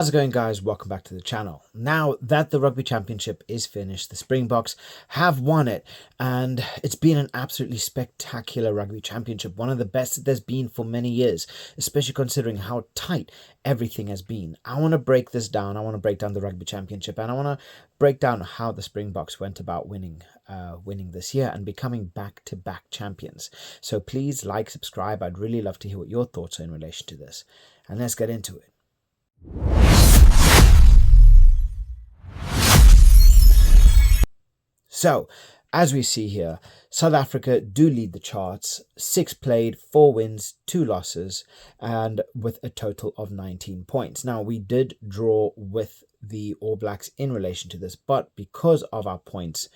How's it going, guys? Welcome back to the channel. Now that the Rugby Championship is finished, the Springboks have won it, and it's been an absolutely spectacular Rugby Championship, one of the best there's been for many years, especially considering how tight everything has been. I want to break this down. I want to break down the Rugby Championship, and I want to break down how the Springboks went about winning this year and becoming back-to-back champions. So please like, subscribe. I'd really love to hear what your thoughts are in relation to this, and let's get into it. So, as we see here, South Africa do lead the charts, 6 played, 4 wins, 2 losses, and with a total of 19 points. Now, we did draw with the All Blacks in relation to this, but because of our points,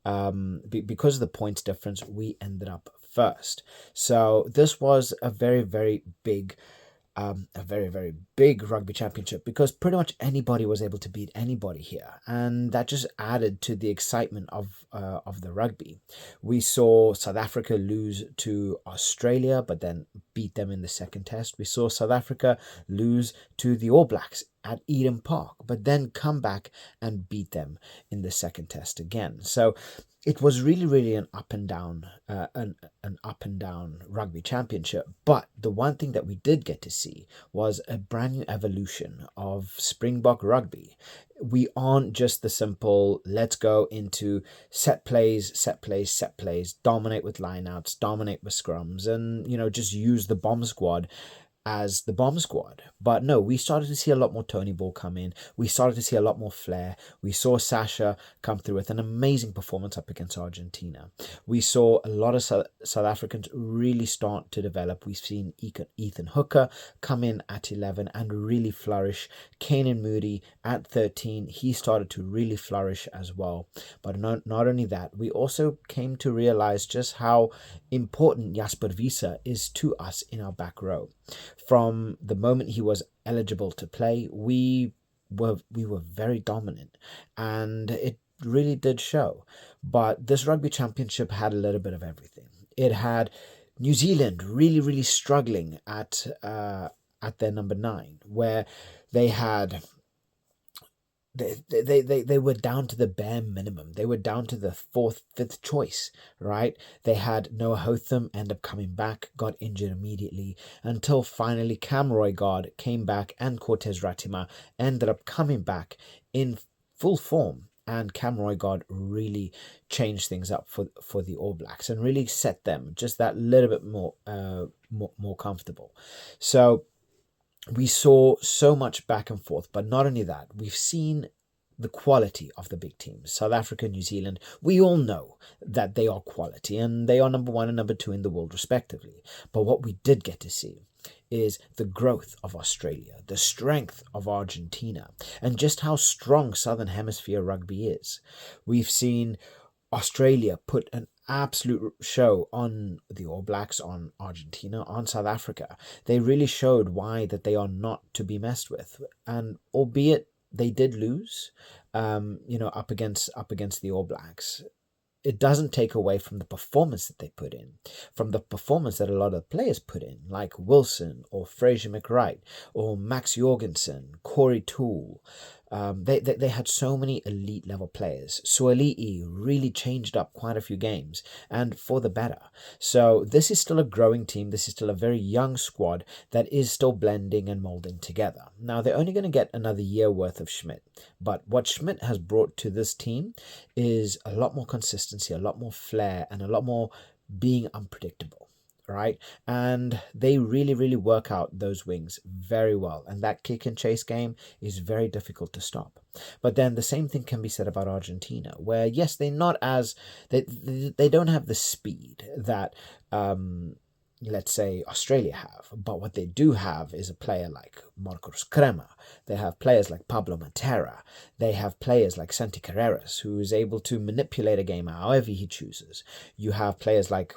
because of the points difference, we ended up first. So, this was a very, very big Rugby Championship, because pretty much anybody was able to beat anybody here, and that just added to the excitement of the rugby. We saw South Africa lose to Australia, but then beat them in the second test. We saw South Africa lose to the All Blacks at Eden Park, but then come back and beat them in the second test again. So it was really an up and down Rugby Championship. But the one thing that we did get to see was a brand new evolution of Springbok rugby. We aren't just the simple let's go into set plays, dominate with lineouts, dominate with scrums, and just use the bomb squad as the bomb squad. But no, we started to see a lot more Tony Ball come in. We started to see a lot more flair. We saw Sasha come through with an amazing performance up against Argentina. We saw a lot of South Africans really start to develop. We've seen Ethan Hooker come in at 11 and really flourish. Kanan Moody at 13, he started to really flourish as well. But not only that, we also came to realize just how important Jasper Wiese is to us in our back row. From the moment he was eligible to play, we were very dominant, and it really did show. But this Rugby Championship had a little bit of everything. It had New Zealand really struggling at their number 9, where they had they were down to the bare minimum. They were down to the 4th, 5th choice, right? They had Noah Hotham end up coming back, got injured immediately, until finally Cam Roygaard came back and Cortez Ratima ended up coming back in full form. And Cam Roygaard really changed things up for the All Blacks and really set them just that little bit more comfortable. So we saw so much back and forth, but not only that, we've seen the quality of the big teams. South Africa, New Zealand, we all know that they are quality, and they are number 1 and number 2 in the world respectively. But what we did get to see is the growth of Australia, the strength of Argentina, and just how strong Southern Hemisphere rugby is. We've seen Australia put an absolute show on the All Blacks, on Argentina, on South Africa. They really showed why that they are not to be messed with. And albeit they did lose, up against the All Blacks, it doesn't take away from the performance that they put in, from the performance that a lot of the players put in, like Wilson or Fraser McWright or Max Jorgensen, Corey Toole. They had so many elite level players. Suali'i really changed up quite a few games, and for the better. So this is still a growing team. This is still a very young squad that is still blending and molding together. Now, they're only going to get another year worth of Schmidt, but what Schmidt has brought to this team is a lot more consistency, a lot more flair, and a lot more being unpredictable. Right, and they really work out those wings very well, and that kick and chase game is very difficult to stop. But then the same thing can be said about Argentina, where yes, they're not as they don't have the speed that let's say Australia have, but what they do have is a player like Marcos Crema. They have players like Pablo Matera. They have players like Santi Carreras, who is able to manipulate a game however he chooses. You have players like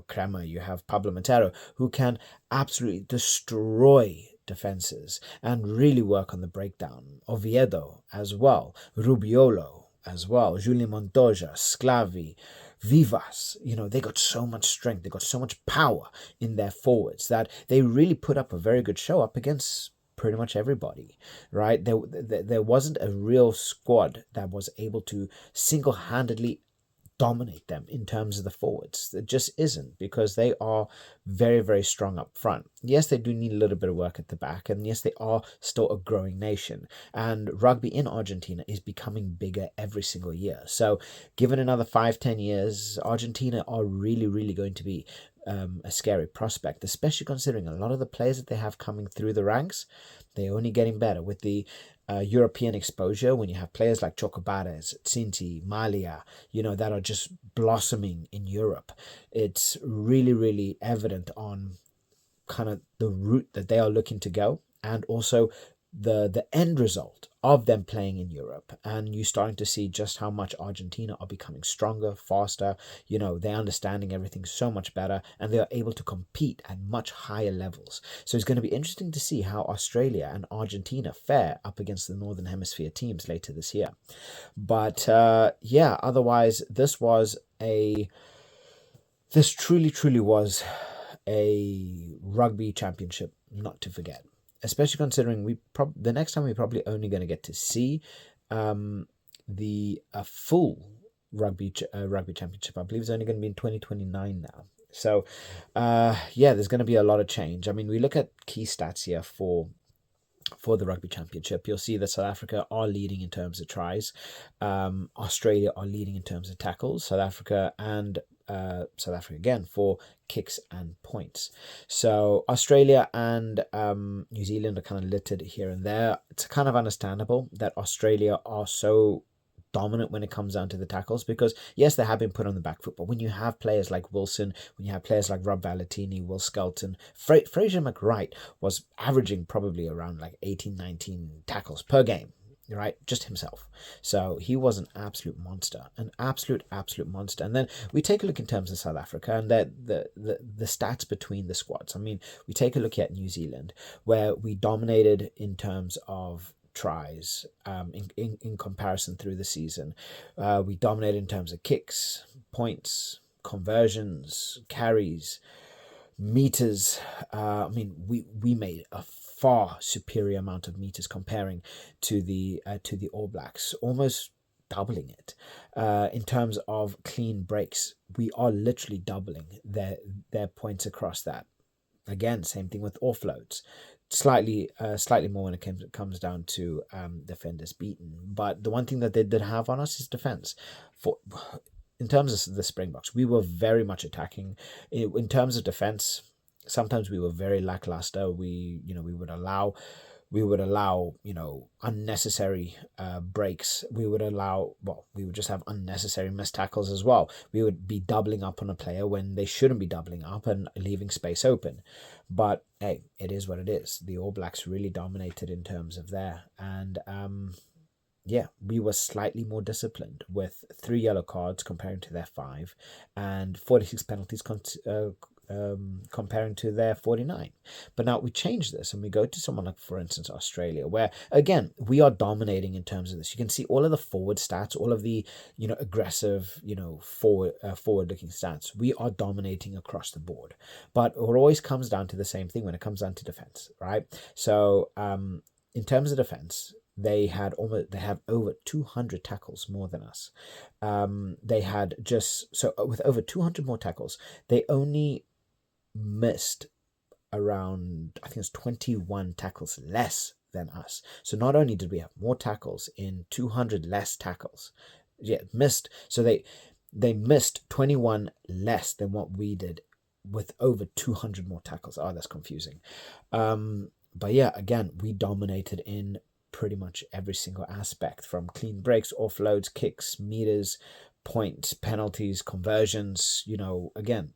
Crema, you have Pablo Matera, who can absolutely destroy defenses and really work on the breakdown. Oviedo as well, Rubiolo as well, Julian Montoya, Sclavi, Vivas, they got so much strength, they got so much power in their forwards that they really put up a very good show up against pretty much everybody, right? There wasn't a real squad that was able to single-handedly dominate them in terms of the forwards. It just isn't, because they are very, very strong up front. Yes, they do need a little bit of work at the back, and yes, they are still a growing nation. And rugby in Argentina is becoming bigger every single year. So given another 5-10 years, Argentina are really, really going to be a scary prospect, especially considering a lot of the players that they have coming through the ranks, they're only getting better with the European exposure. When you have players like Chocobares, Cinti, Malia, that are just blossoming in Europe, it's really, really evident on kind of the route that they are looking to go, and also the end result of them playing in Europe. And you're starting to see just how much Argentina are becoming stronger, faster. They're understanding everything so much better, and they are able to compete at much higher levels. So it's going to be interesting to see how Australia and Argentina fare up against the Northern Hemisphere teams later this year. But otherwise, this truly, truly was a rugby championship not to forget, especially considering the next time we're probably only going to get to see the full rugby championship. I believe it's only going to be in 2029 now. So there's going to be a lot of change. I mean, we look at key stats here for the Rugby Championship. You'll see that South Africa are leading in terms of tries. Australia are leading in terms of tackles. South Africa again for kicks and points. So Australia and New Zealand are kind of littered here and there. It's kind of understandable that Australia are so dominant when it comes down to the tackles, because yes, they have been put on the back foot, but when you have players like Wilson, when you have players like Rob Valentini, Will Skelton, Fraser McWright was averaging probably around like 18-19 tackles per game, right? Just himself. So he was an absolute monster, an absolute monster. And then we take a look in terms of South Africa and the stats between the squads. I mean, we take a look at New Zealand, where we dominated in terms of tries in comparison through the season. We dominated in terms of kicks, points, conversions, carries, meters. We made a far superior amount of meters comparing to the All Blacks, almost doubling it. In terms of clean breaks, we are literally doubling their points across that. Again, same thing with offloads. Slightly more when it comes down to defenders beaten. But the one thing that they did have on us is defense. In terms of the Springboks, we were very much attacking. In terms of defense, sometimes we were very lackluster. We would allow unnecessary breaks. We would just have unnecessary missed tackles as well. We would be doubling up on a player when they shouldn't be doubling up and leaving space open. But hey, it is what it is. The All Blacks really dominated in terms of there. And we were slightly more disciplined with 3 yellow cards comparing to their 5, and 46 penalties comparing to their 49. But now we change this and we go to someone like, for instance, Australia, where again we are dominating in terms of this. You can see all of the forward stats, all of the aggressive forward-looking stats. We are dominating across the board, but it always comes down to the same thing when it comes down to defense, right? So in terms of defense, they have over 200 tackles more than us. With over 200 more tackles, they only missed around, I think it's 21 tackles less than us. So not only did we have more tackles in 200 less tackles, missed. So they missed 21 less than what we did with over 200 more tackles. Oh, that's confusing. But yeah, again, we dominated in pretty much every single aspect, from clean breaks, offloads, kicks, meters, points, penalties, conversions. Again,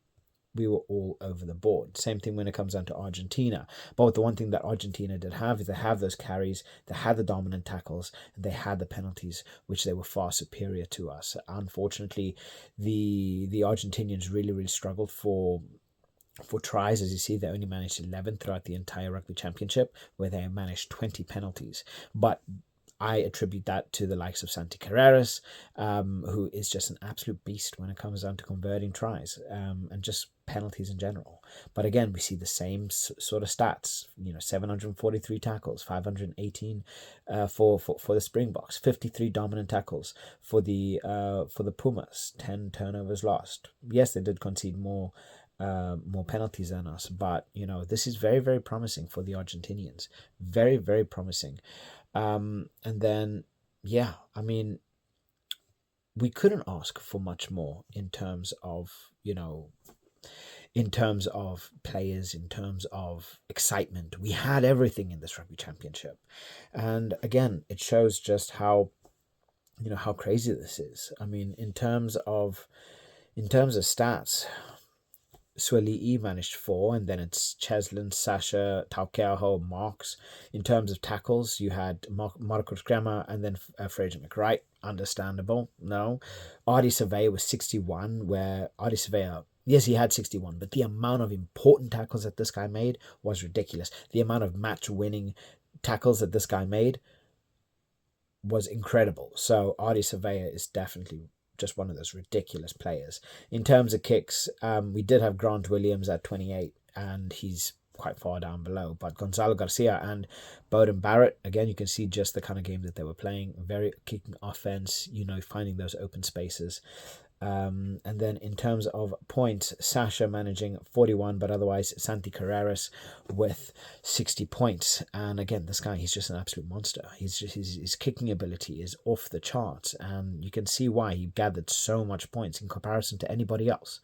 we were all over the board. Same thing when it comes down to Argentina. But the one thing that Argentina did have is they have those carries, they had the dominant tackles, and they had the penalties, which they were far superior to us. Unfortunately, the Argentinians really, really struggled for tries. As you see, they only managed 11 throughout the entire Rugby Championship, where they managed 20 penalties. But I attribute that to the likes of Santi Carreras, who is just an absolute beast when it comes down to converting tries, and just penalties in general. But again, we see the same sort of stats. 743 tackles, 518 for the Springboks, 53 dominant tackles for the Pumas, 10 turnovers lost. Yes, they did concede more penalties than us, but this is very, very promising for the Argentinians. Very, very promising. And then, yeah, I mean, we couldn't ask for much more in terms of players, in terms of excitement. We had everything in this Rugby Championship, and again, it shows just how how crazy this is. I mean, in terms of stats, Sueli'i managed 4, and then it's Cheslin, Sasha, Taukeaho, Marks. In terms of tackles, you had Marcus Kremer and then Fraser McWright. Understandable, no. Artie Surveyor was 61, where Artie Surveyor, yes, he had 61, but the amount of important tackles that this guy made was ridiculous. The amount of match-winning tackles that this guy made was incredible. So Artie Surveyor is definitely just one of those ridiculous players. In terms of kicks, we did have Grant Williams at 28, and he's quite far down below. But Gonzalo Garcia and Bowden Barrett, again, you can see just the kind of game that they were playing. Very kicking offense, finding those open spaces. And then in terms of points, Sasha managing 41, but otherwise Santi Carreras with 60 points. And again, this guy, he's just an absolute monster. He's just his kicking ability is off the charts, and you can see why he gathered so much points in comparison to anybody else.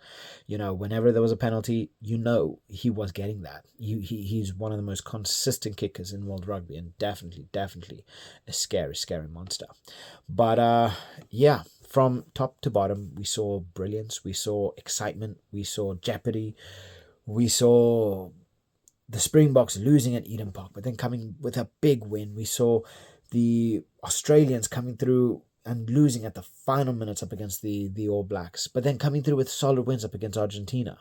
Whenever there was a penalty, he was getting that. He's one of the most consistent kickers in world rugby, and definitely a scary monster. But yeah. From top to bottom, we saw brilliance, we saw excitement, we saw jeopardy, we saw the Springboks losing at Eden Park, but then coming with a big win. We saw the Australians coming through and losing at the final minutes up against the All Blacks, but then coming through with solid wins up against Argentina.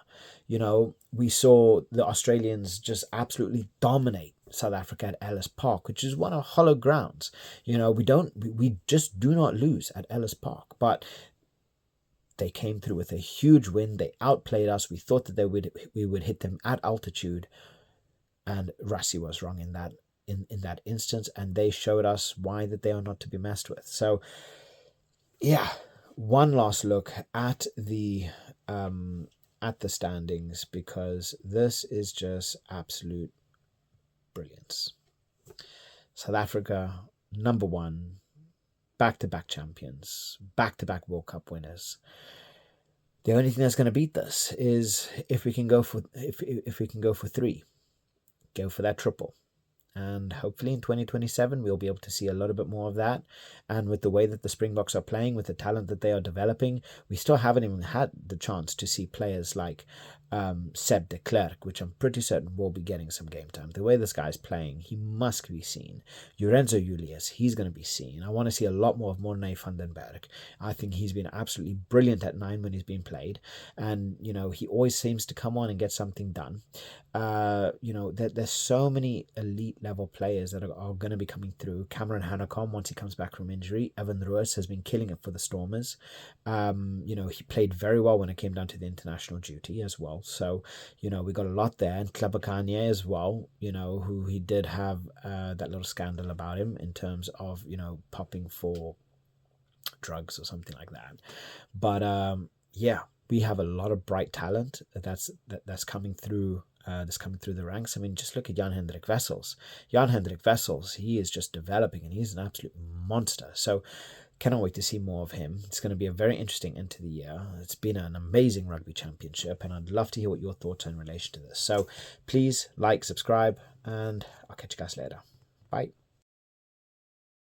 We saw the Australians just absolutely dominate South Africa at Ellis Park, which is one of hollow grounds. We just do not lose at Ellis Park, but they came through with a huge win. They outplayed us. We thought that we would hit them at altitude, and Rassie was wrong in that instance, and they showed us why that they are not to be messed with. So yeah, one last look at the standings, because this is just absolute brilliance. South Africa, number 1, back-to-back champions, back-to-back World Cup winners. The only thing that's going to beat this is if we can go for 3, go for that triple. And hopefully in 2027, we'll be able to see a little bit more of that. And with the way that the Springboks are playing, with the talent that they are developing, we still haven't even had the chance to see players like Seb de Klerk, which I'm pretty certain will be getting some game time. The way this guy's playing, he must be seen. Lorenzo Julius, he's going to be seen. I want to see a lot more of Morné van den Berg. I think he's been absolutely brilliant at 9 when he's been played. And, he always seems to come on and get something done. There's so many elite level players that are going to be coming through. Cameron Hanekom, once he comes back from injury. Evan Ruiz has been killing it for the Stormers. He played very well when it came down to the international duty as well. So, we got a lot there. And Klabakanye as well, who he did have that little scandal about him in terms of, popping for drugs or something like that. But yeah, we have a lot of bright talent that's coming through. That's coming through the ranks. I mean, just look at Jan-Hendrik Wessels. Jan-Hendrik Wessels, he is just developing, and he's an absolute monster. So cannot wait to see more of him. It's going to be a very interesting end to the year. It's been an amazing Rugby Championship, and I'd love to hear what your thoughts are in relation to this. So please like, subscribe, and I'll catch you guys later. Bye.